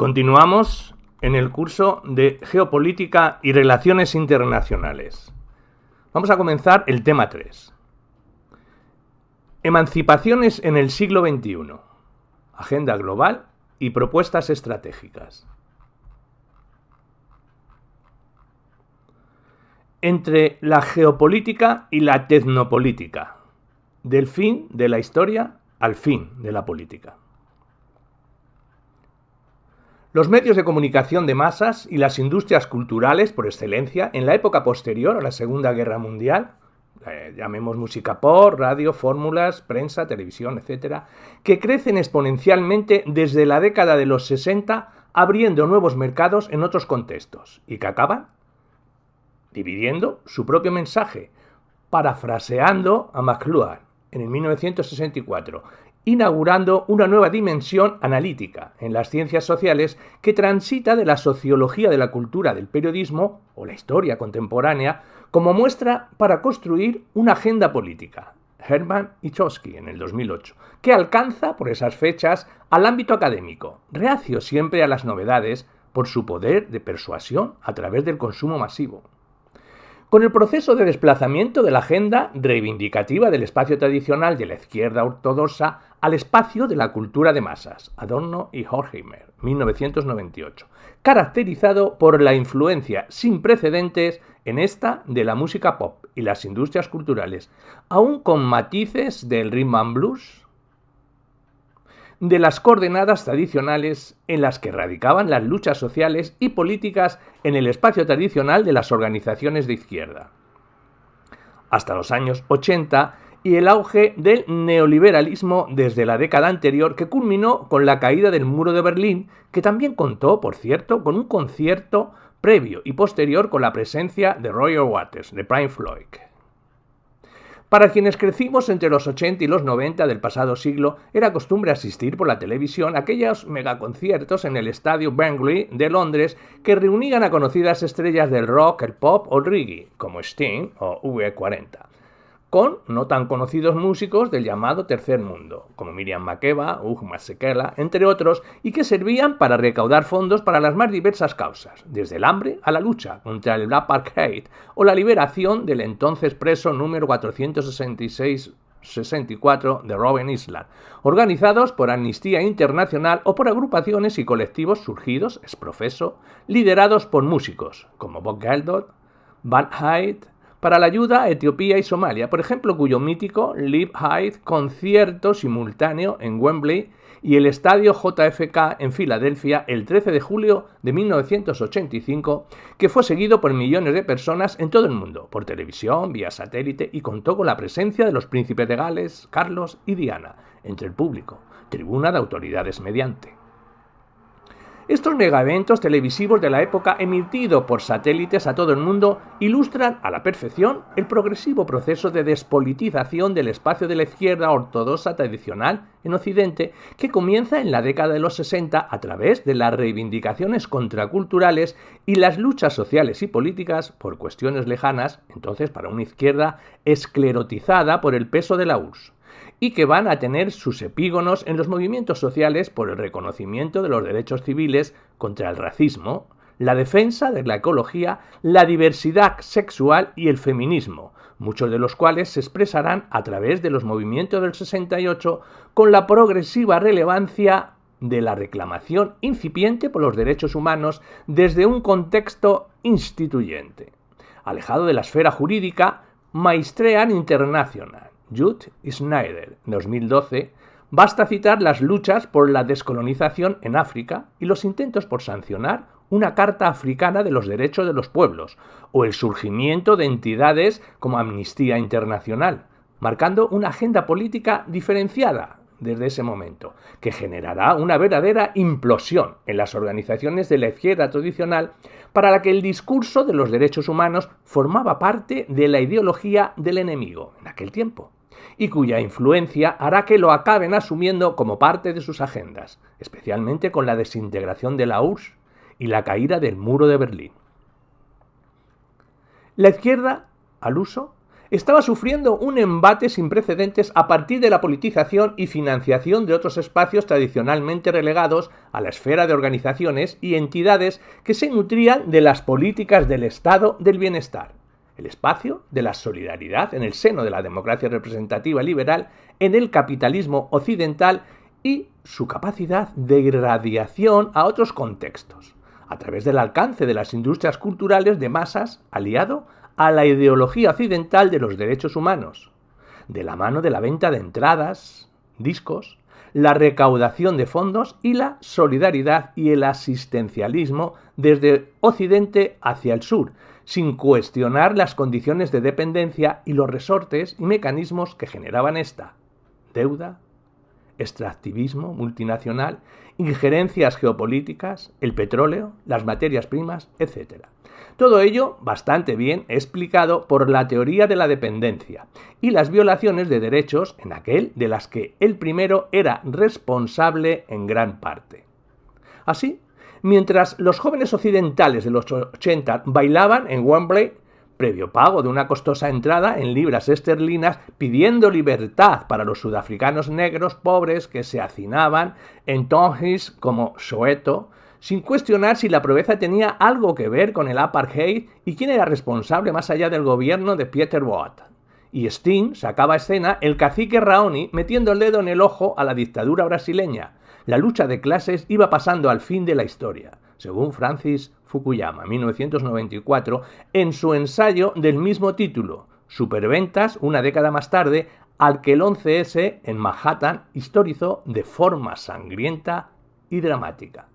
Continuamos en el curso de Geopolítica y Relaciones Internacionales. Vamos a comenzar el tema 3. Emancipaciones en el siglo XXI. Agenda global y propuestas estratégicas. Entre la geopolítica y la tecnopolítica. Del fin de la historia al fin de la política. Los medios de comunicación de masas y las industrias culturales por excelencia en la época posterior a la Segunda Guerra Mundial, llamemos música pop, radio, fórmulas, prensa, televisión, etc., que crecen exponencialmente desde la década de los 60, abriendo nuevos mercados en otros contextos, y que acaban dividiendo su propio mensaje, parafraseando a McLuhan en el 1964, inaugurando una nueva dimensión analítica en las ciencias sociales que transita de la sociología de la cultura del periodismo o la historia contemporánea como muestra para construir una agenda política. Hermann y Chomsky en el 2008, que alcanza por esas fechas al ámbito académico, reacio siempre a las novedades por su poder de persuasión a través del consumo masivo. Con el proceso de desplazamiento de la agenda reivindicativa del espacio tradicional de la izquierda ortodoxa al espacio de la cultura de masas, Adorno y Horkheimer, 1998, caracterizado por la influencia sin precedentes en esta de la música pop y las industrias culturales, aún con matices del rhythm and blues, de las coordenadas tradicionales en las que radicaban las luchas sociales y políticas en el espacio tradicional de las organizaciones de izquierda. Hasta los años 80 y el auge del neoliberalismo desde la década anterior, que culminó con la caída del muro de Berlín, que también contó, por cierto, con un concierto previo y posterior con la presencia de Roger Waters, de Pink Floyd. Para quienes crecimos entre los 80 y los 90 del pasado siglo, era costumbre asistir por la televisión a aquellos megaconciertos en el estadio Wembley de Londres que reunían a conocidas estrellas del rock, el pop o el reggae, como Sting o V40, con no tan conocidos músicos del llamado Tercer Mundo, como Miriam Makeba, Ugh Masekela, entre otros, y que servían para recaudar fondos para las más diversas causas, desde el hambre a la lucha contra el apartheid o la liberación del entonces preso número 466-64 de Robben Island, organizados por Amnistía Internacional o por agrupaciones y colectivos surgidos, ex profeso, liderados por músicos, como Bob Geldof, Van Hyde, para la ayuda a Etiopía y Somalia, por ejemplo, cuyo mítico Live Aid concierto simultáneo en Wembley y el estadio JFK en Filadelfia el 13 de julio de 1985, que fue seguido por millones de personas en todo el mundo, por televisión, vía satélite, y contó con la presencia de los príncipes de Gales, Carlos y Diana, entre el público, tribuna de autoridades mediante. Estos megaeventos televisivos de la época, emitidos por satélites a todo el mundo, ilustran a la perfección el progresivo proceso de despolitización del espacio de la izquierda ortodoxa tradicional en Occidente, que comienza en la década de los 60 a través de las reivindicaciones contraculturales y las luchas sociales y políticas por cuestiones lejanas, entonces para una izquierda esclerotizada por el peso de la URSS, y que van a tener sus epígonos en los movimientos sociales por el reconocimiento de los derechos civiles contra el racismo, la defensa de la ecología, la diversidad sexual y el feminismo, muchos de los cuales se expresarán a través de los movimientos del 68 con la progresiva relevancia de la reclamación incipiente por los derechos humanos desde un contexto instituyente. Alejado de la esfera jurídica, Maestrean International, Judd y Snyder, 2012, basta citar las luchas por la descolonización en África y los intentos por sancionar una Carta Africana de los Derechos de los Pueblos, o el surgimiento de entidades como Amnistía Internacional, marcando una agenda política diferenciada desde ese momento, que generará una verdadera implosión en las organizaciones de la izquierda tradicional, para la que el discurso de los derechos humanos formaba parte de la ideología del enemigo en aquel tiempo, y cuya influencia hará que lo acaben asumiendo como parte de sus agendas, especialmente con la desintegración de la URSS y la caída del muro de Berlín. La izquierda, al uso, estaba sufriendo un embate sin precedentes a partir de la politización y financiación de otros espacios tradicionalmente relegados a la esfera de organizaciones y entidades que se nutrían de las políticas del Estado del bienestar. El espacio de la solidaridad en el seno de la democracia representativa liberal en el capitalismo occidental y su capacidad de irradiación a otros contextos, a través del alcance de las industrias culturales de masas aliado a la ideología occidental de los derechos humanos, de la mano de la venta de entradas, discos, la recaudación de fondos y la solidaridad y el asistencialismo desde Occidente hacia el sur, sin cuestionar las condiciones de dependencia y los resortes y mecanismos que generaban esta: deuda, extractivismo multinacional, injerencias geopolíticas, el petróleo, las materias primas, etc. Todo ello bastante bien explicado por la teoría de la dependencia y las violaciones de derechos en aquel de las que el primero era responsable en gran parte. Así, mientras los jóvenes occidentales de los 80 bailaban en Wembley, previo pago de una costosa entrada en libras esterlinas, pidiendo libertad para los sudafricanos negros pobres que se hacinaban en towns como Soweto, sin cuestionar si la pobreza tenía algo que ver con el apartheid y quién era responsable más allá del gobierno de Pieter Boat. Y Sting sacaba a escena el cacique Raoni metiendo el dedo en el ojo a la dictadura brasileña. La lucha de clases iba pasando al fin de la historia, según Francis Fukuyama, 1994, en su ensayo del mismo título, Superventas, una década más tarde, al que el 11S en Manhattan historizó de forma sangrienta y dramática.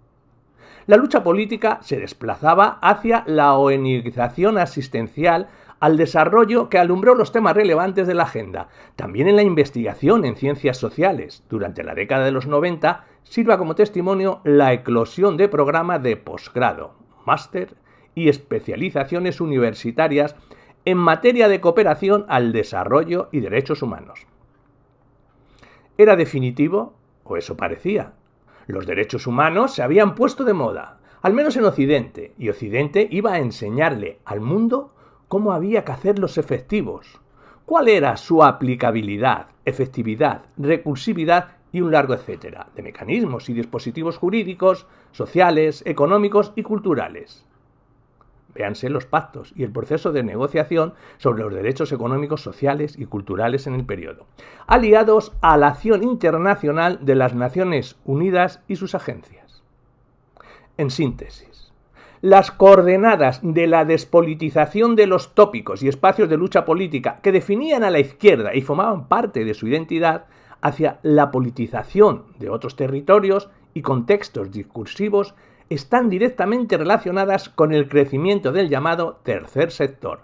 La lucha política se desplazaba hacia la ONGización asistencial al desarrollo que alumbró los temas relevantes de la agenda. También en la investigación en ciencias sociales. Durante la década de los 90 sirva como testimonio la eclosión de programas de posgrado, máster y especializaciones universitarias en materia de cooperación al desarrollo y derechos humanos. ¿Era definitivo? O eso parecía. Los derechos humanos se habían puesto de moda, al menos en Occidente, y Occidente iba a enseñarle al mundo cómo había que hacerlos efectivos, cuál era su aplicabilidad, efectividad, recursividad y un largo etcétera, de mecanismos y dispositivos jurídicos, sociales, económicos y culturales. Véanse los pactos y el proceso de negociación sobre los derechos económicos, sociales y culturales en el periodo, aliados a la acción internacional de las Naciones Unidas y sus agencias. En síntesis, las coordenadas de la despolitización de los tópicos y espacios de lucha política que definían a la izquierda y formaban parte de su identidad hacia la politización de otros territorios y contextos discursivos están directamente relacionadas con el crecimiento del llamado tercer sector,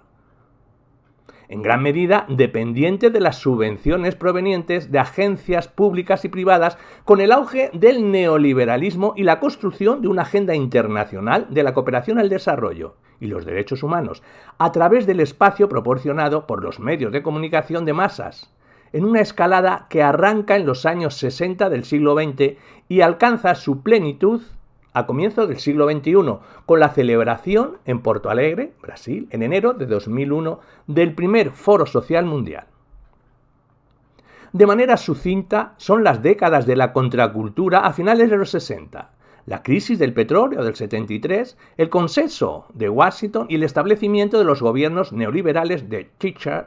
en gran medida dependiente de las subvenciones provenientes de agencias públicas y privadas, con el auge del neoliberalismo y la construcción de una agenda internacional de la cooperación al desarrollo y los derechos humanos, a través del espacio proporcionado por los medios de comunicación de masas, en una escalada que arranca en los años 60 del siglo XX y alcanza su plenitud a comienzos del siglo XXI, con la celebración en Porto Alegre, Brasil, en enero de 2001, del primer Foro Social Mundial. De manera sucinta, son las décadas de la contracultura a finales de los 60, la crisis del petróleo del 73, el consenso de Washington y el establecimiento de los gobiernos neoliberales de Thatcher,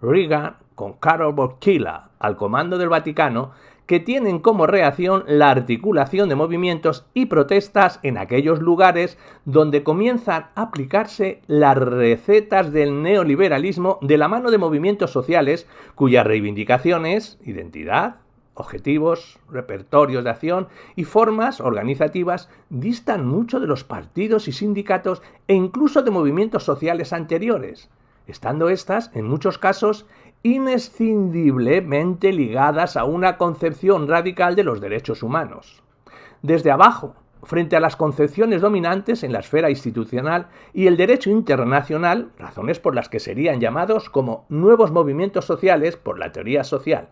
Reagan, con Karol Wojtyła al comando del Vaticano, que tienen como reacción la articulación de movimientos y protestas en aquellos lugares donde comienzan a aplicarse las recetas del neoliberalismo de la mano de movimientos sociales cuyas reivindicaciones, identidad, objetivos, repertorios de acción y formas organizativas distan mucho de los partidos y sindicatos e incluso de movimientos sociales anteriores, estando estas, en muchos casos, inescindiblemente ligadas a una concepción radical de los derechos humanos. Desde abajo, frente a las concepciones dominantes en la esfera institucional y el derecho internacional, razones por las que serían llamados como nuevos movimientos sociales por la teoría social,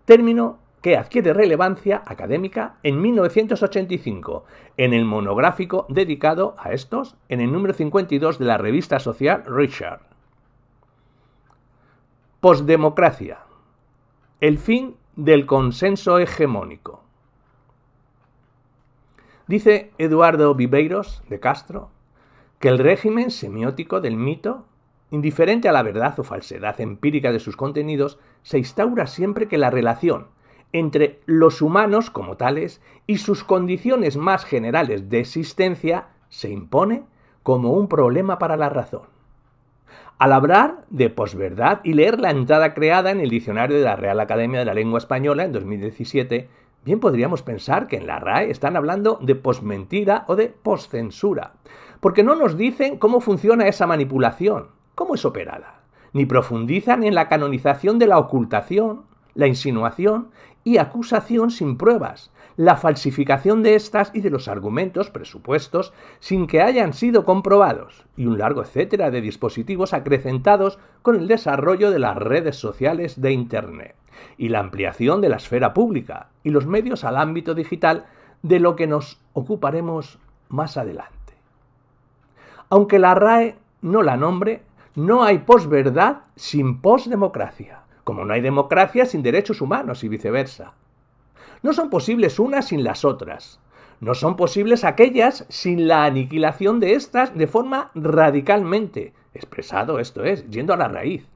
término que adquiere relevancia académica en 1985, en el monográfico dedicado a estos, en el número 52 de la revista social Richard. Posdemocracia. El fin del consenso hegemónico. Dice Eduardo Viveiros de Castro que el régimen semiótico del mito, indiferente a la verdad o falsedad empírica de sus contenidos, se instaura siempre que la relación entre los humanos como tales y sus condiciones más generales de existencia se impone como un problema para la razón. Al hablar de posverdad y leer la entrada creada en el diccionario de la Real Academia de la Lengua Española en 2017, bien podríamos pensar que en la RAE están hablando de posmentira o de poscensura, porque no nos dicen cómo funciona esa manipulación, cómo es operada, ni profundizan en la canonización de la ocultación, la insinuación y acusación sin pruebas, la falsificación de estas y de los argumentos presupuestos sin que hayan sido comprobados, y un largo etcétera de dispositivos acrecentados con el desarrollo de las redes sociales de Internet, y la ampliación de la esfera pública y los medios al ámbito digital, de lo que nos ocuparemos más adelante. Aunque la RAE no la nombre, no hay posverdad sin posdemocracia, como no hay democracia sin derechos humanos y viceversa. No son posibles unas sin las otras. No son posibles aquellas sin la aniquilación de estas de forma radicalmente, expresado esto es, yendo a la raíz.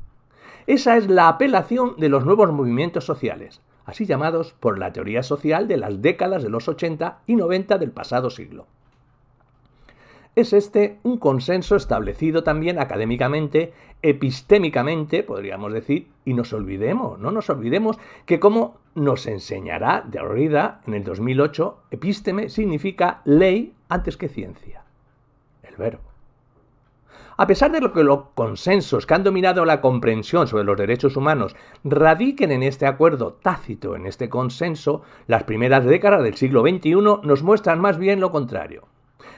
Esa es la apelación de los nuevos movimientos sociales, así llamados por la teoría social de las décadas de los 80 y 90 del pasado siglo. Es este un consenso establecido también académicamente, epistémicamente, podríamos decir, y no nos olvidemos que, como nos enseñará Derrida en el 2008, epísteme significa ley antes que ciencia, el verbo. A pesar de que los consensos que han dominado la comprensión sobre los derechos humanos radiquen en este acuerdo tácito, en este consenso, las primeras décadas del siglo XXI nos muestran más bien lo contrario.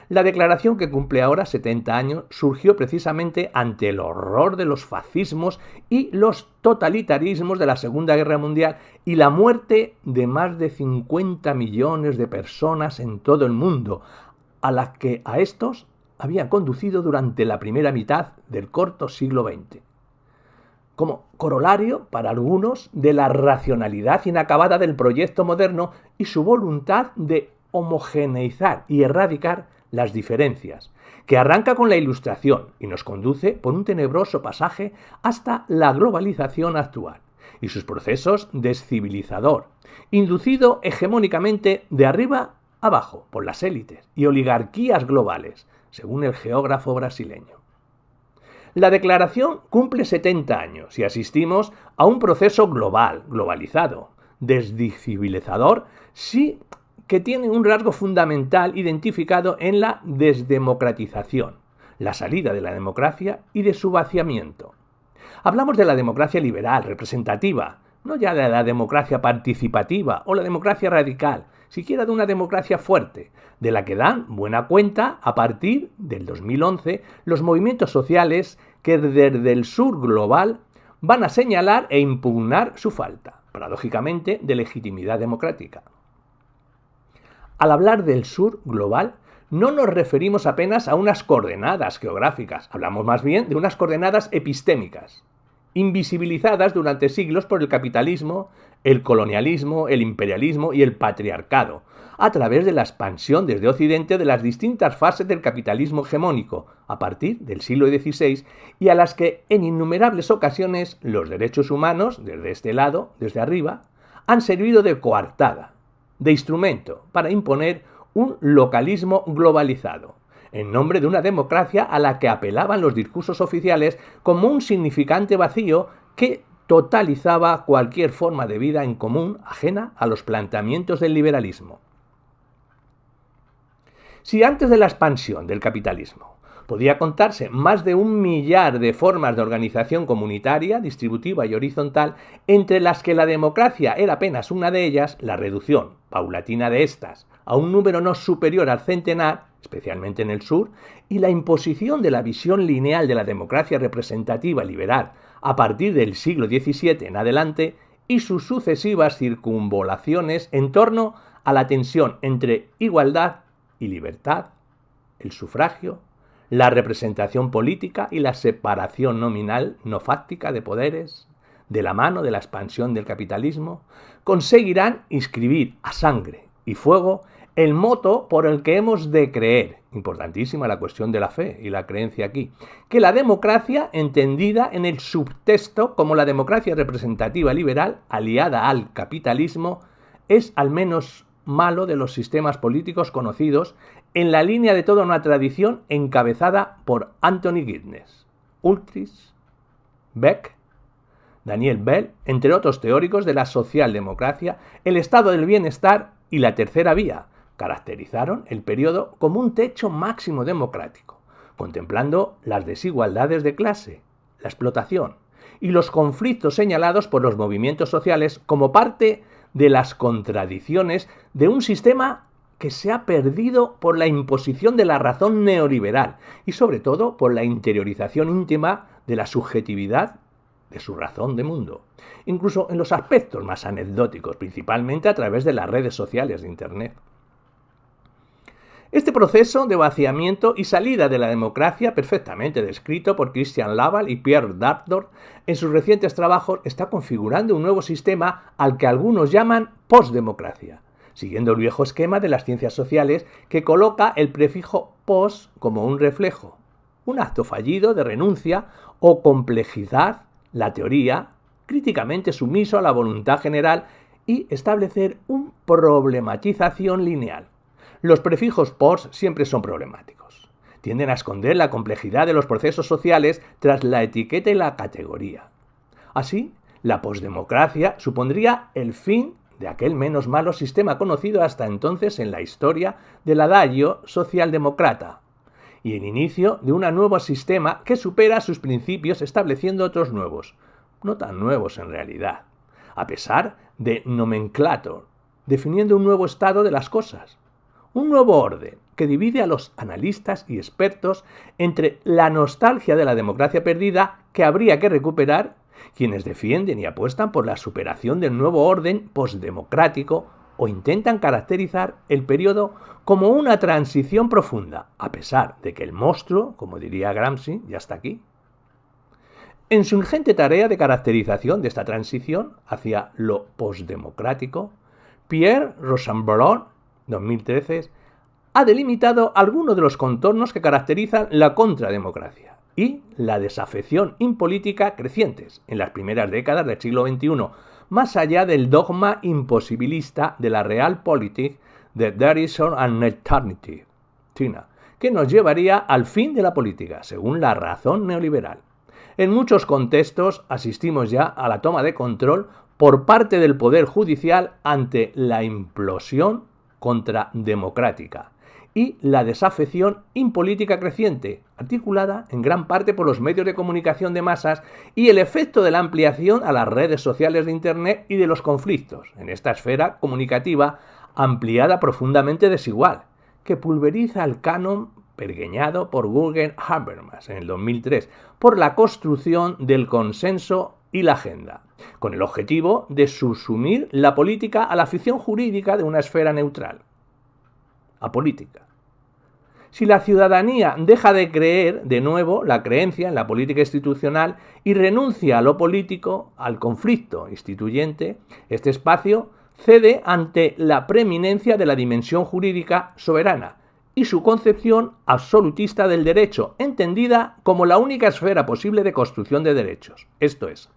La declaración, que cumple ahora 70 años, surgió precisamente ante el horror de los fascismos y los totalitarismos de la Segunda Guerra Mundial y la muerte de más de 50 millones de personas en todo el mundo, a las que a estos habían conducido durante la primera mitad del corto siglo XX. Como corolario, para algunos, de la racionalidad inacabada del proyecto moderno y su voluntad de homogeneizar y erradicar las diferencias, que arranca con la Ilustración y nos conduce por un tenebroso pasaje hasta la globalización actual y sus procesos descivilizador, inducido hegemónicamente de arriba abajo por las élites y oligarquías globales, según el geógrafo brasileño. La declaración cumple 70 años y asistimos a un proceso globalizado, descivilizador, sí, que tiene un rasgo fundamental identificado en la desdemocratización, la salida de la democracia y de su vaciamiento. Hablamos de la democracia liberal, representativa, no ya de la democracia participativa o la democracia radical, siquiera de una democracia fuerte, de la que dan buena cuenta a partir del 2011 los movimientos sociales que desde el sur global van a señalar e impugnar su falta, paradójicamente, de legitimidad democrática. Al hablar del sur global, no nos referimos apenas a unas coordenadas geográficas, hablamos más bien de unas coordenadas epistémicas, invisibilizadas durante siglos por el capitalismo, el colonialismo, el imperialismo y el patriarcado, a través de la expansión desde Occidente de las distintas fases del capitalismo hegemónico, a partir del siglo XVI, y a las que en innumerables ocasiones los derechos humanos, desde este lado, desde arriba, han servido de coartada, de instrumento para imponer un localismo globalizado, en nombre de una democracia a la que apelaban los discursos oficiales como un significante vacío que totalizaba cualquier forma de vida en común ajena a los planteamientos del liberalismo. Si antes de la expansión del capitalismo podía contarse más de 1 millar de formas de organización comunitaria, distributiva y horizontal, entre las que la democracia era apenas una de ellas, la reducción paulatina de estas a un número no superior al centenar, especialmente en el sur, y la imposición de la visión lineal de la democracia representativa liberal a partir del siglo XVII en adelante, y sus sucesivas circunvolaciones en torno a la tensión entre igualdad y libertad, el sufragio, la representación política y la separación nominal no fáctica de poderes, de la mano de la expansión del capitalismo, conseguirán inscribir a sangre y fuego el moto por el que hemos de creer, importantísima la cuestión de la fe y la creencia aquí, que la democracia, entendida en el subtexto como la democracia representativa liberal aliada al capitalismo, es al menos malo de los sistemas políticos conocidos en la línea de toda una tradición encabezada por Anthony Giddens, Ulrich Beck, Daniel Bell, entre otros teóricos de la socialdemocracia, el estado del bienestar y la tercera vía. Caracterizaron el periodo como un techo máximo democrático, contemplando las desigualdades de clase, la explotación y los conflictos señalados por los movimientos sociales como parte de las contradicciones de un sistema que se ha perdido por la imposición de la razón neoliberal y sobre todo por la interiorización íntima de la subjetividad de su razón de mundo, incluso en los aspectos más anecdóticos, principalmente a través de las redes sociales de Internet. Este proceso de vaciamiento y salida de la democracia, perfectamente descrito por Christian Laval y Pierre Dardor en sus recientes trabajos, está configurando un nuevo sistema al que algunos llaman postdemocracia, siguiendo el viejo esquema de las ciencias sociales que coloca el prefijo post como un reflejo, un acto fallido de renuncia o complejizar la teoría, críticamente sumiso a la voluntad general y establecer una problematización lineal. Los prefijos post siempre son problemáticos. Tienden a esconder la complejidad de los procesos sociales tras la etiqueta y la categoría. Así, la postdemocracia supondría el fin de aquel menos malo sistema conocido hasta entonces en la historia del adagio socialdemócrata y el inicio de un nuevo sistema que supera sus principios estableciendo otros nuevos, no tan nuevos en realidad, a pesar de nomenclator, definiendo un nuevo estado de las cosas. Un nuevo orden que divide a los analistas y expertos entre la nostalgia de la democracia perdida que habría que recuperar, quienes defienden y apuestan por la superación del nuevo orden postdemocrático o intentan caracterizar el periodo como una transición profunda, a pesar de que el monstruo, como diría Gramsci, ya está aquí. En su ingente tarea de caracterización de esta transición hacia lo postdemocrático, Pierre Rosanvallon 2013, ha delimitado algunos de los contornos que caracterizan la contrademocracia y la desafección impolítica crecientes en las primeras décadas del siglo XXI, más allá del dogma imposibilista de la Realpolitik de There is an alternative, China, que nos llevaría al fin de la política, según la razón neoliberal. En muchos contextos asistimos ya a la toma de control por parte del Poder Judicial ante la implosión contrademocrática y la desafección impolítica creciente, articulada en gran parte por los medios de comunicación de masas y el efecto de la ampliación a las redes sociales de Internet y de los conflictos en esta esfera comunicativa ampliada profundamente desigual, que pulveriza el canon pergeñado por Jürgen Habermas en el 2003 por la construcción del consenso y la agenda, con el objetivo de subsumir la política a la ficción jurídica de una esfera neutral, apolítica. Si la ciudadanía deja de creer de nuevo la creencia en la política institucional y renuncia a lo político, al conflicto instituyente, este espacio cede ante la preeminencia de la dimensión jurídica soberana y su concepción absolutista del derecho, entendida como la única esfera posible de construcción de derechos, esto es,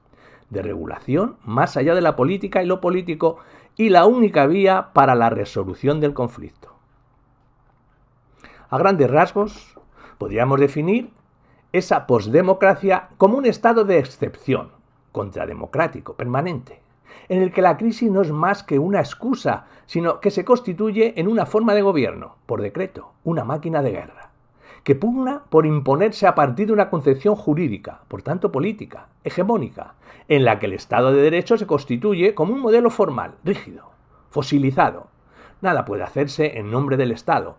de regulación más allá de la política y lo político y la única vía para la resolución del conflicto. A grandes rasgos, podríamos definir esa posdemocracia como un estado de excepción, contrademocrático, permanente, en el que la crisis no es más que una excusa, sino que se constituye en una forma de gobierno, por decreto, una máquina de guerra, que pugna por imponerse a partir de una concepción jurídica, por tanto política, hegemónica, en la que el Estado de Derecho se constituye como un modelo formal, rígido, fosilizado. Nada puede hacerse en nombre del Estado,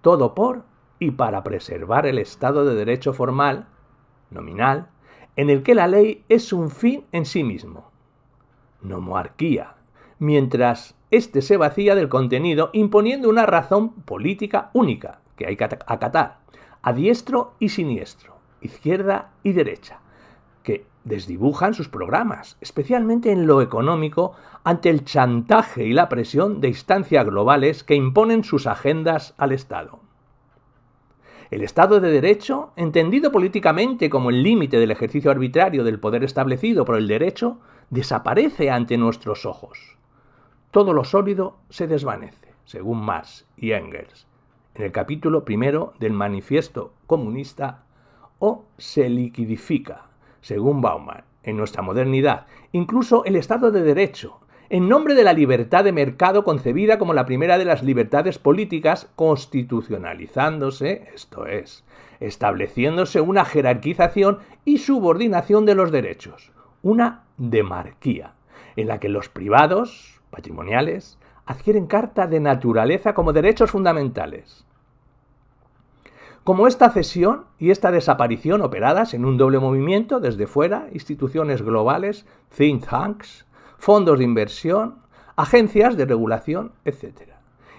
todo por y para preservar el Estado de Derecho formal, nominal, en el que la ley es un fin en sí mismo. Nomoarquía, mientras éste se vacía del contenido imponiendo una razón política única que hay que acatar, a diestro y siniestro, izquierda y derecha, que desdibujan sus programas, especialmente en lo económico, ante el chantaje y la presión de instancias globales que imponen sus agendas al Estado. El Estado de Derecho, entendido políticamente como el límite del ejercicio arbitrario del poder establecido por el derecho, desaparece ante nuestros ojos. Todo lo sólido se desvanece, según Marx y Engels, en el capítulo primero del Manifiesto Comunista, o se liquidifica, según Bauman, en nuestra modernidad, incluso el Estado de Derecho, en nombre de la libertad de mercado concebida como la primera de las libertades políticas, constitucionalizándose, esto es, estableciéndose una jerarquización y subordinación de los derechos, una demarquía, en la que los privados, patrimoniales, adquieren carta de naturaleza como derechos fundamentales. Como esta cesión y esta desaparición operadas en un doble movimiento desde fuera, instituciones globales, think tanks, fondos de inversión, agencias de regulación, etc.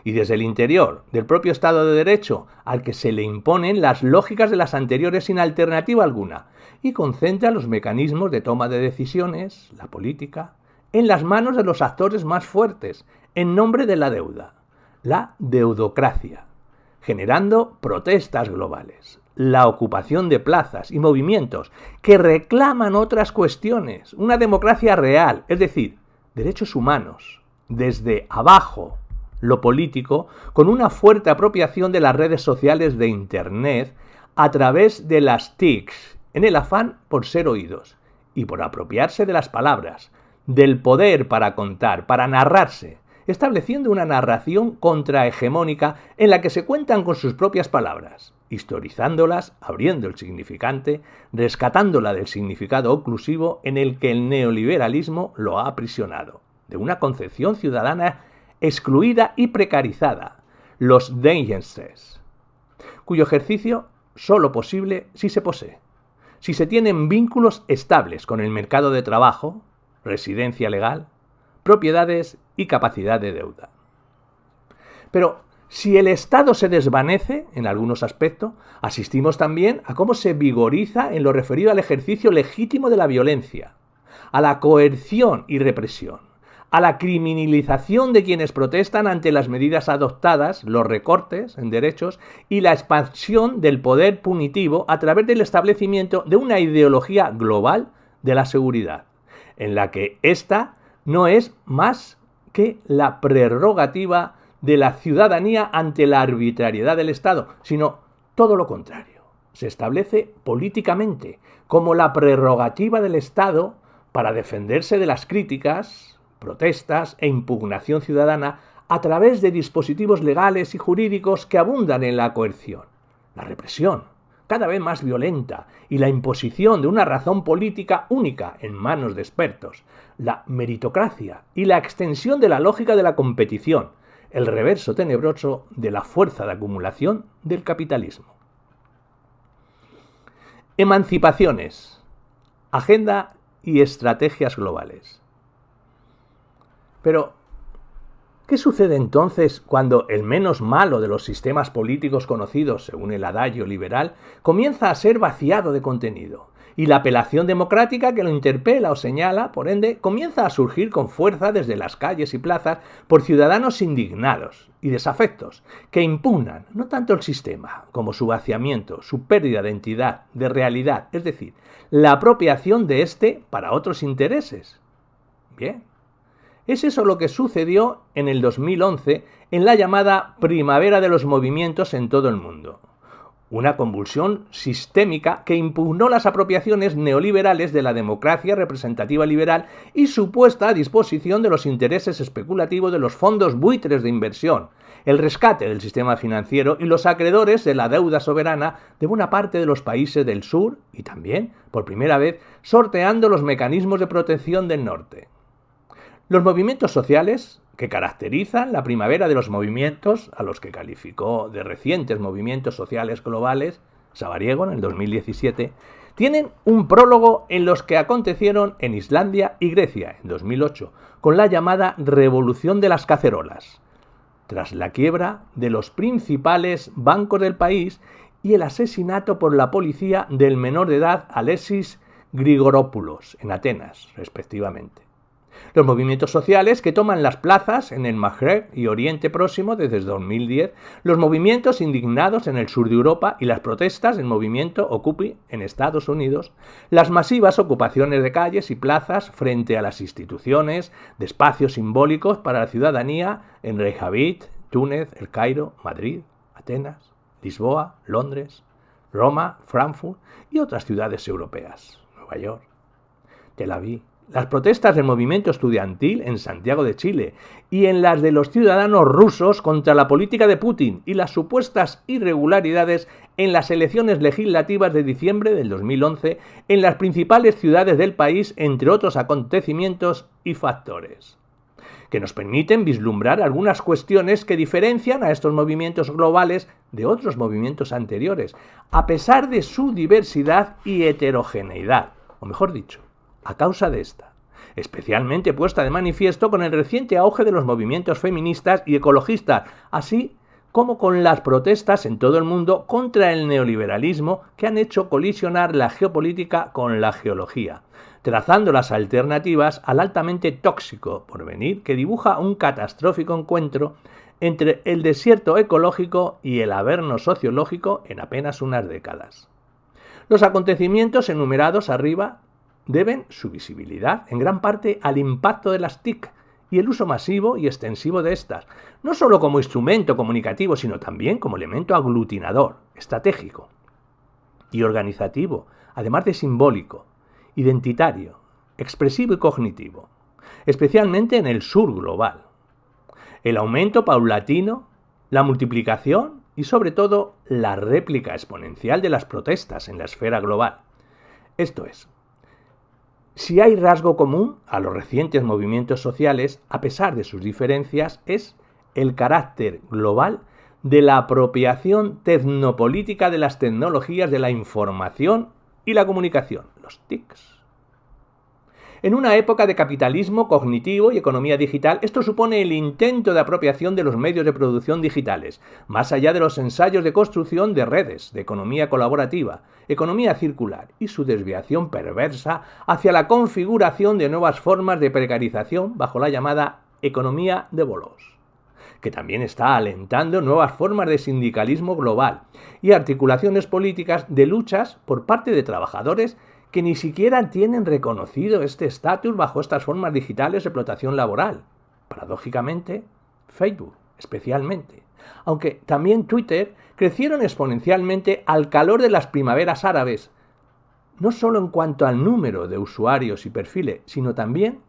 Y desde el interior del propio Estado de Derecho, al que se le imponen las lógicas de las anteriores sin alternativa alguna, y concentra los mecanismos de toma de decisiones, la política, en las manos de los actores más fuertes, en nombre de la deuda, la deudocracia, generando protestas globales, la ocupación de plazas y movimientos que reclaman otras cuestiones, una democracia real, es decir, derechos humanos, desde abajo, lo político, con una fuerte apropiación de las redes sociales de Internet a través de las TICs, en el afán por ser oídos y por apropiarse de las palabras, del poder para contar, para narrarse, estableciendo una narración contrahegemónica en la que se cuentan con sus propias palabras, historizándolas, abriendo el significante, rescatándola del significado oclusivo en el que el neoliberalismo lo ha aprisionado, de una concepción ciudadana excluida y precarizada, los Dienestes, cuyo ejercicio solo posible si se posee, si se tienen vínculos estables con el mercado de trabajo, residencia legal, propiedades y capacidad de deuda. Pero si el Estado se desvanece en algunos aspectos, asistimos también a cómo se vigoriza en lo referido al ejercicio legítimo de la violencia, a la coerción y represión, a la criminalización de quienes protestan ante las medidas adoptadas, los recortes en derechos y la expansión del poder punitivo a través del establecimiento de una ideología global de la seguridad, en la que ésta no es más que la prerrogativa de la ciudadanía ante la arbitrariedad del Estado, sino todo lo contrario. Se establece políticamente como la prerrogativa del Estado para defenderse de las críticas, protestas e impugnación ciudadana a través de dispositivos legales y jurídicos que abundan en la coerción, la represión, cada vez más violenta, y la imposición de una razón política única en manos de expertos, la meritocracia y la extensión de la lógica de la competición, el reverso tenebroso de la fuerza de acumulación del capitalismo. Emancipaciones, agenda y estrategias globales. Pero, ¿qué sucede entonces cuando el menos malo de los sistemas políticos conocidos, según el adagio liberal, comienza a ser vaciado de contenido? Y la apelación democrática que lo interpela o señala, por ende, comienza a surgir con fuerza desde las calles y plazas por ciudadanos indignados y desafectos, que impugnan no tanto el sistema como su vaciamiento, su pérdida de entidad, de realidad, es decir, la apropiación de éste para otros intereses. Bien. Es eso lo que sucedió en el 2011 en la llamada primavera de los movimientos en todo el mundo. Una convulsión sistémica que impugnó las apropiaciones neoliberales de la democracia representativa liberal y su puesta a disposición de los intereses especulativos de los fondos buitres de inversión, el rescate del sistema financiero y los acreedores de la deuda soberana de buena parte de los países del sur y también, por primera vez, sorteando los mecanismos de protección del norte. Los movimientos sociales que caracterizan la primavera de los movimientos, a los que calificó de recientes movimientos sociales globales, Sabariego en el 2017, tienen un prólogo en los que acontecieron en Islandia y Grecia en 2008, con la llamada Revolución de las Cacerolas, tras la quiebra de los principales bancos del país y el asesinato por la policía del menor de edad Alexis Grigorópulos, en Atenas, respectivamente. Los movimientos sociales que toman las plazas en el Magreb y Oriente Próximo desde 2010, los movimientos indignados en el sur de Europa y las protestas del movimiento Occupy en Estados Unidos, las masivas ocupaciones de calles y plazas frente a las instituciones de espacios simbólicos para la ciudadanía en Reykjavik, Túnez, El Cairo, Madrid, Atenas, Lisboa, Londres, Roma, Frankfurt y otras ciudades europeas, Nueva York, Tel Aviv. Las protestas del movimiento estudiantil en Santiago de Chile y en las de los ciudadanos rusos contra la política de Putin y las supuestas irregularidades en las elecciones legislativas de diciembre del 2011 en las principales ciudades del país, entre otros acontecimientos y factores, que nos permiten vislumbrar algunas cuestiones que diferencian a estos movimientos globales de otros movimientos anteriores, a pesar de su diversidad y heterogeneidad, o mejor dicho, a causa de esta, especialmente puesta de manifiesto con el reciente auge de los movimientos feministas y ecologistas, así como con las protestas en todo el mundo contra el neoliberalismo que han hecho colisionar la geopolítica con la geología, trazando las alternativas al altamente tóxico porvenir que dibuja un catastrófico encuentro entre el desierto ecológico y el averno sociológico en apenas unas décadas. Los acontecimientos enumerados arriba deben su visibilidad en gran parte al impacto de las TIC y el uso masivo y extensivo de estas, no solo como instrumento comunicativo, sino también como elemento aglutinador, estratégico y organizativo, además de simbólico, identitario, expresivo y cognitivo, especialmente en el sur global. El aumento paulatino, la multiplicación y sobre todo la réplica exponencial de las protestas en la esfera global. Esto es, si hay rasgo común a los recientes movimientos sociales, a pesar de sus diferencias, es el carácter global de la apropiación tecnopolítica de las tecnologías de la información y la comunicación, los TICs. En una época de capitalismo cognitivo y economía digital, esto supone el intento de apropiación de los medios de producción digitales, más allá de los ensayos de construcción de redes, de economía colaborativa, economía circular y su desviación perversa hacia la configuración de nuevas formas de precarización bajo la llamada economía de bolos, que también está alentando nuevas formas de sindicalismo global y articulaciones políticas de luchas por parte de trabajadores que ni siquiera tienen reconocido este estatus bajo estas formas digitales de explotación laboral. Paradójicamente, Facebook, especialmente, aunque también Twitter, crecieron exponencialmente al calor de las primaveras árabes, no solo en cuanto al número de usuarios y perfiles, sino también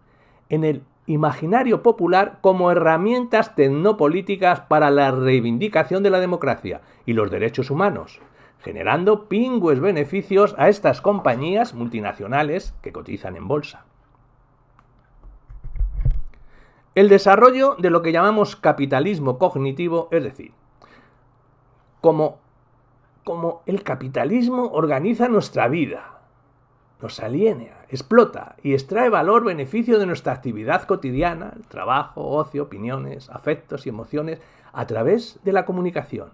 en el imaginario popular como herramientas tecnopolíticas para la reivindicación de la democracia y los derechos humanos, generando pingües beneficios a estas compañías multinacionales que cotizan en bolsa. El desarrollo de lo que llamamos capitalismo cognitivo, es decir, como el capitalismo organiza nuestra vida, nos aliena, explota y extrae valor, beneficio de nuestra actividad cotidiana, el trabajo, ocio, opiniones, afectos y emociones, a través de la comunicación,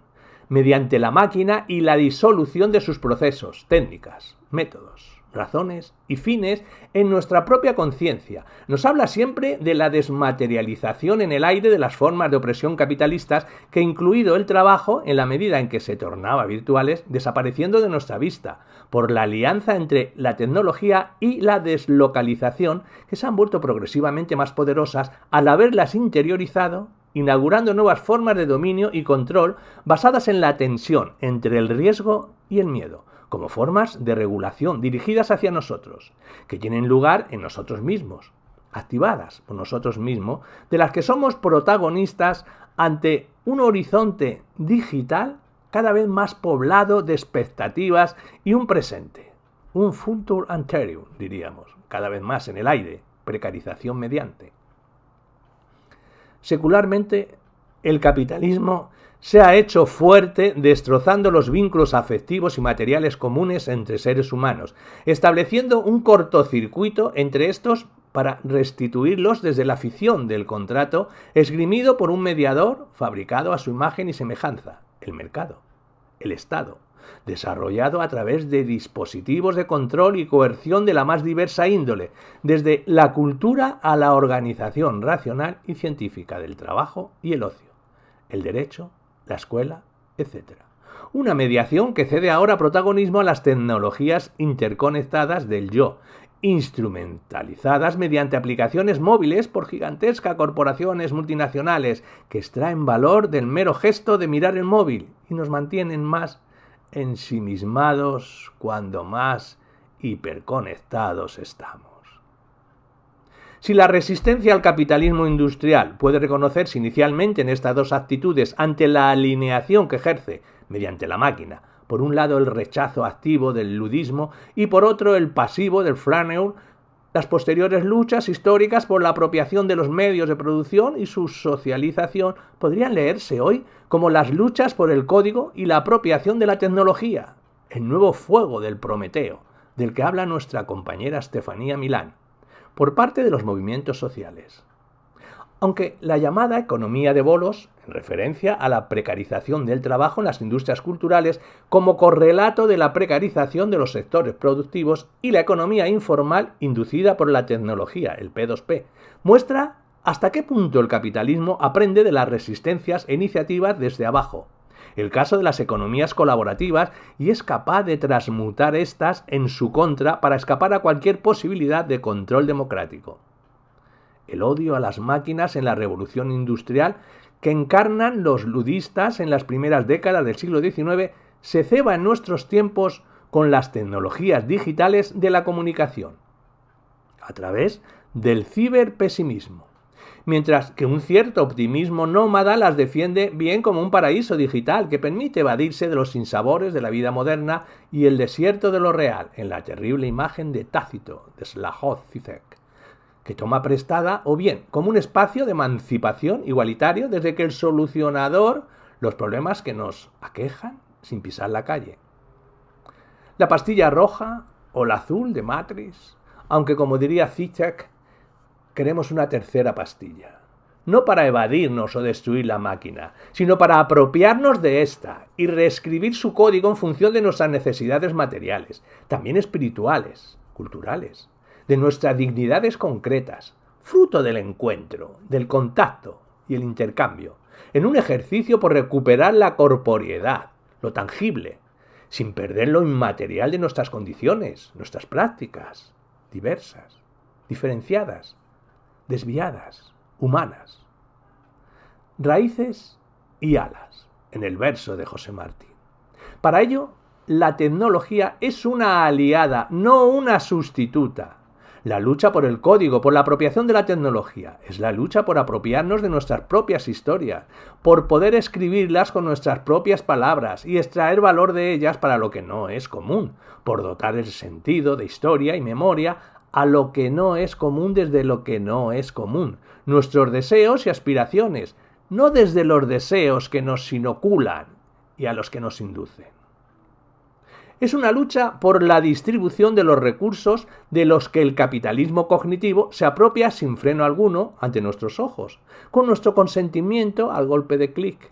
mediante la máquina y la disolución de sus procesos, técnicas, métodos, razones y fines en nuestra propia conciencia. Nos habla siempre de la desmaterialización en el aire de las formas de opresión capitalistas que, incluido el trabajo, en la medida en que se tornaba virtuales, desapareciendo de nuestra vista, por la alianza entre la tecnología y la deslocalización, que se han vuelto progresivamente más poderosas al haberlas interiorizado, inaugurando nuevas formas de dominio y control basadas en la tensión entre el riesgo y el miedo, como formas de regulación dirigidas hacia nosotros, que tienen lugar en nosotros mismos, activadas por nosotros mismos, de las que somos protagonistas ante un horizonte digital cada vez más poblado de expectativas y un presente, un futur anterior, diríamos, cada vez más en el aire, precarización mediante. Secularmente, el capitalismo se ha hecho fuerte destrozando los vínculos afectivos y materiales comunes entre seres humanos, estableciendo un cortocircuito entre estos para restituirlos desde la ficción del contrato esgrimido por un mediador fabricado a su imagen y semejanza, el mercado, el Estado, desarrollado a través de dispositivos de control y coerción de la más diversa índole, desde la cultura a la organización racional y científica del trabajo y el ocio, el derecho, la escuela, etc. Una mediación que cede ahora protagonismo a las tecnologías interconectadas del yo, instrumentalizadas mediante aplicaciones móviles por gigantescas corporaciones multinacionales que extraen valor del mero gesto de mirar el móvil y nos mantienen más ensimismados cuando más hiperconectados estamos. Si la resistencia al capitalismo industrial puede reconocerse inicialmente en estas dos actitudes ante la alineación que ejerce mediante la máquina, por un lado el rechazo activo del ludismo y por otro el pasivo del flaneur, las posteriores luchas históricas por la apropiación de los medios de producción y su socialización podrían leerse hoy como las luchas por el código y la apropiación de la tecnología, el nuevo fuego del Prometeo, del que habla nuestra compañera Estefanía Milán, por parte de los movimientos sociales. Aunque la llamada economía de bolos, en referencia a la precarización del trabajo en las industrias culturales como correlato de la precarización de los sectores productivos y la economía informal inducida por la tecnología, el P2P, muestra hasta qué punto el capitalismo aprende de las resistencias e iniciativas desde abajo, el caso de las economías colaborativas, y es capaz de transmutar estas en su contra para escapar a cualquier posibilidad de control democrático. El odio a las máquinas en la revolución industrial que encarnan los ludistas en las primeras décadas del siglo XIX se ceba en nuestros tiempos con las tecnologías digitales de la comunicación, a través del ciberpesimismo, mientras que un cierto optimismo nómada las defiende bien como un paraíso digital que permite evadirse de los sinsabores de la vida moderna y el desierto de lo real, en la terrible imagen de Tácito, de Slavoj Žižek, que toma prestada o bien como un espacio de emancipación igualitario desde que el solucionador los problemas que nos aquejan sin pisar la calle. La pastilla roja o la azul de Matrix, aunque como diría Žižek, queremos una tercera pastilla, no para evadirnos o destruir la máquina, sino para apropiarnos de esta y reescribir su código en función de nuestras necesidades materiales, también espirituales, culturales, de nuestras dignidades concretas, fruto del encuentro, del contacto y el intercambio, en un ejercicio por recuperar la corporeidad, lo tangible, sin perder lo inmaterial de nuestras condiciones, nuestras prácticas, diversas, diferenciadas, desviadas, humanas. Raíces y alas, en el verso de José Martí. Para ello, la tecnología es una aliada, no una sustituta. La lucha por el código, por la apropiación de la tecnología, es la lucha por apropiarnos de nuestras propias historias, por poder escribirlas con nuestras propias palabras y extraer valor de ellas para lo que no es común, por dotar el sentido de historia y memoria a lo que no es común desde lo que no es común, nuestros deseos y aspiraciones, no desde los deseos que nos inoculan y a los que nos inducen. Es una lucha por la distribución de los recursos de los que el capitalismo cognitivo se apropia sin freno alguno ante nuestros ojos, con nuestro consentimiento al golpe de clic.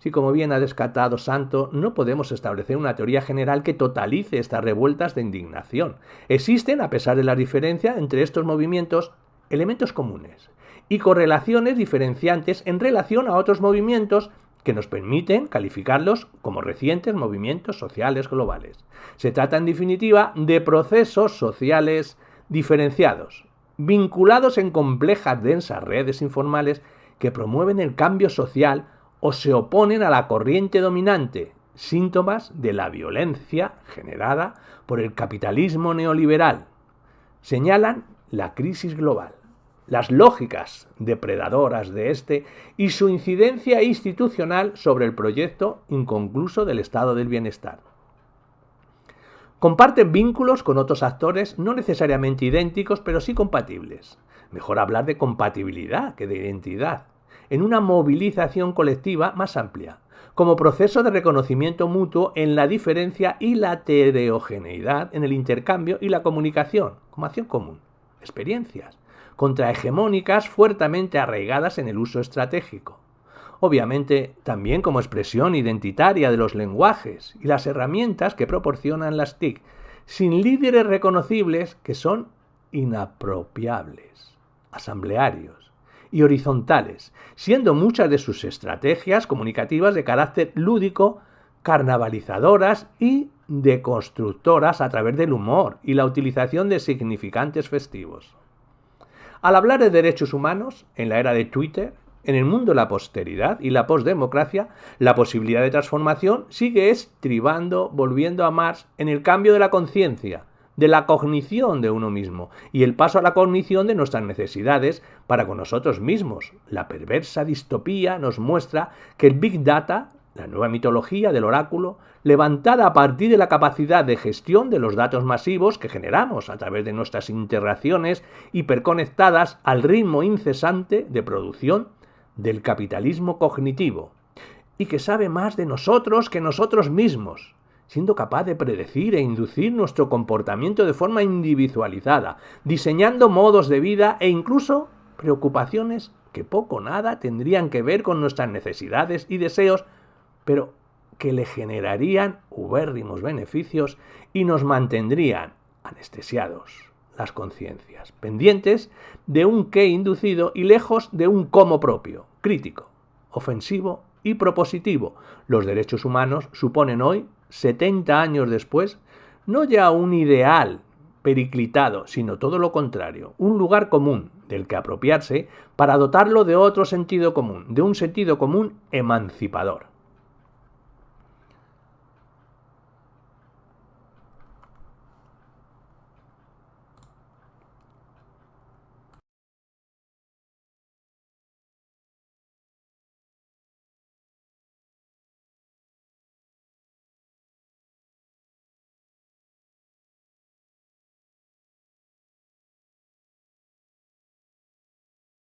Si, como bien ha descartado Santo, no podemos establecer una teoría general que totalice estas revueltas de indignación. Existen, a pesar de la diferencia entre estos movimientos, elementos comunes y correlaciones diferenciantes en relación a otros movimientos que nos permiten calificarlos como recientes movimientos sociales globales. Se trata, en definitiva, de procesos sociales diferenciados, vinculados en complejas, densas redes informales que promueven el cambio social o se oponen a la corriente dominante, síntomas de la violencia generada por el capitalismo neoliberal. Señalan la crisis global, las lógicas depredadoras de este y su incidencia institucional sobre el proyecto inconcluso del estado del bienestar. Comparten vínculos con otros actores no necesariamente idénticos, pero sí compatibles. Mejor hablar de compatibilidad que de identidad, en una movilización colectiva más amplia, como proceso de reconocimiento mutuo en la diferencia y la heterogeneidad en el intercambio y la comunicación, como acción común, experiencias contrahegemónicas fuertemente arraigadas en el uso estratégico, obviamente también como expresión identitaria de los lenguajes y las herramientas que proporcionan las TIC, sin líderes reconocibles que son inapropiables, asamblearios y horizontales, siendo muchas de sus estrategias comunicativas de carácter lúdico, carnavalizadoras y deconstructoras a través del humor y la utilización de significantes festivos. Al hablar de derechos humanos, en la era de Twitter, en el mundo de la posteridad y la postdemocracia, la posibilidad de transformación sigue estribando, volviendo a Marx, en el cambio de la conciencia, de la cognición de uno mismo y el paso a la cognición de nuestras necesidades para con nosotros mismos. La perversa distopía nos muestra que el Big Data, la nueva mitología del oráculo, levantada a partir de la capacidad de gestión de los datos masivos que generamos a través de nuestras interacciones hiperconectadas al ritmo incesante de producción del capitalismo cognitivo, y que sabe más de nosotros que nosotros mismos, siendo capaz de predecir e inducir nuestro comportamiento de forma individualizada, diseñando modos de vida e incluso preocupaciones que poco o nada tendrían que ver con nuestras necesidades y deseos, pero que le generarían ubérrimos beneficios y nos mantendrían anestesiados las conciencias, pendientes de un qué inducido y lejos de un cómo propio, crítico, ofensivo y propositivo. Los derechos humanos suponen hoy, 70 años después, no ya un ideal periclitado, sino todo lo contrario, un lugar común del que apropiarse para dotarlo de otro sentido común, de un sentido común emancipador.